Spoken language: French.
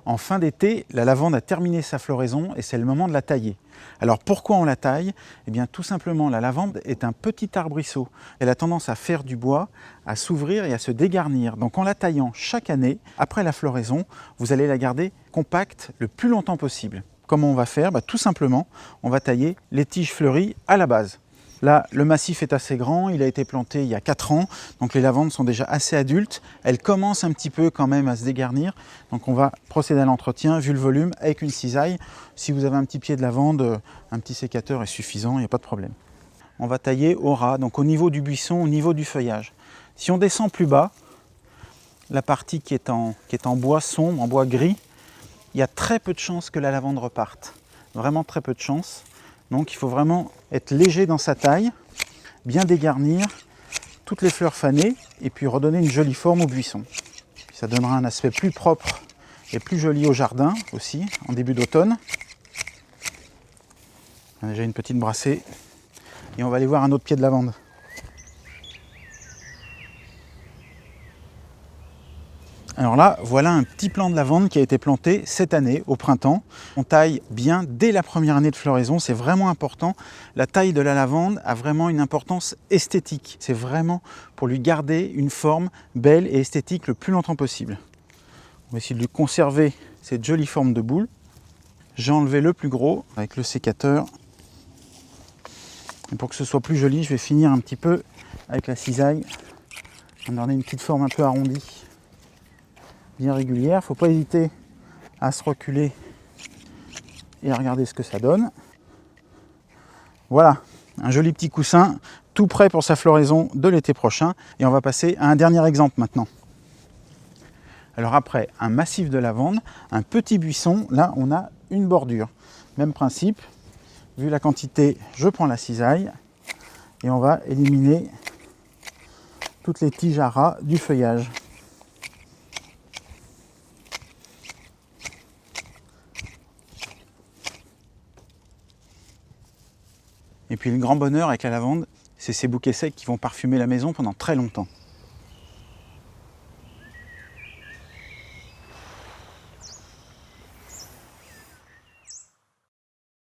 En fin d'été, la lavande a terminé sa floraison et c'est le moment de la tailler. Alors pourquoi on la taille? Eh bien tout simplement, la lavande est un petit arbrisseau. Elle a tendance à faire du bois, à s'ouvrir et à se dégarnir. Donc en la taillant chaque année, après la floraison, vous allez la garder compacte le plus longtemps possible. Comment on va faire? Tout simplement, on va tailler les tiges fleuries à la base. Là, le massif est assez grand, il a été planté il y a 4 ans, donc les lavandes sont déjà assez adultes. Elles commencent un petit peu quand même à se dégarnir, donc on va procéder à l'entretien, vu le volume, avec une cisaille. Si vous avez un petit pied de lavande, un petit sécateur est suffisant, il n'y a pas de problème. On va tailler au ras, donc au niveau du buisson, au niveau du feuillage. Si on descend plus bas, la partie qui est en bois sombre, en bois gris, il y a très peu de chances que la lavande reparte. Vraiment très peu de chances. Donc il faut vraiment être léger dans sa taille, bien dégarnir toutes les fleurs fanées et puis redonner une jolie forme au buisson. Puis ça donnera un aspect plus propre et plus joli au jardin aussi en début d'automne. On a déjà une petite brassée et on va aller voir un autre pied de lavande. Alors là, voilà un petit plant de lavande qui a été planté cette année, au printemps. On taille bien dès la première année de floraison, c'est vraiment important. La taille de la lavande a vraiment une importance esthétique. C'est vraiment pour lui garder une forme belle et esthétique le plus longtemps possible. On va essayer de lui conserver cette jolie forme de boule. J'ai enlevé le plus gros avec le sécateur. Et pour que ce soit plus joli, je vais finir un petit peu avec la cisaille. On va donner une petite forme un peu arrondie, bien régulière. Il ne faut pas hésiter à se reculer et à regarder ce que ça donne. Voilà, un joli petit coussin, tout prêt pour sa floraison de l'été prochain. Et on va passer à un dernier exemple maintenant. Alors après un massif de lavande, un petit buisson, là on a une bordure. Même principe, vu la quantité, je prends la cisaille et on va éliminer toutes les tiges à ras du feuillage. Et puis le grand bonheur avec la lavande, c'est ces bouquets secs qui vont parfumer la maison pendant très longtemps.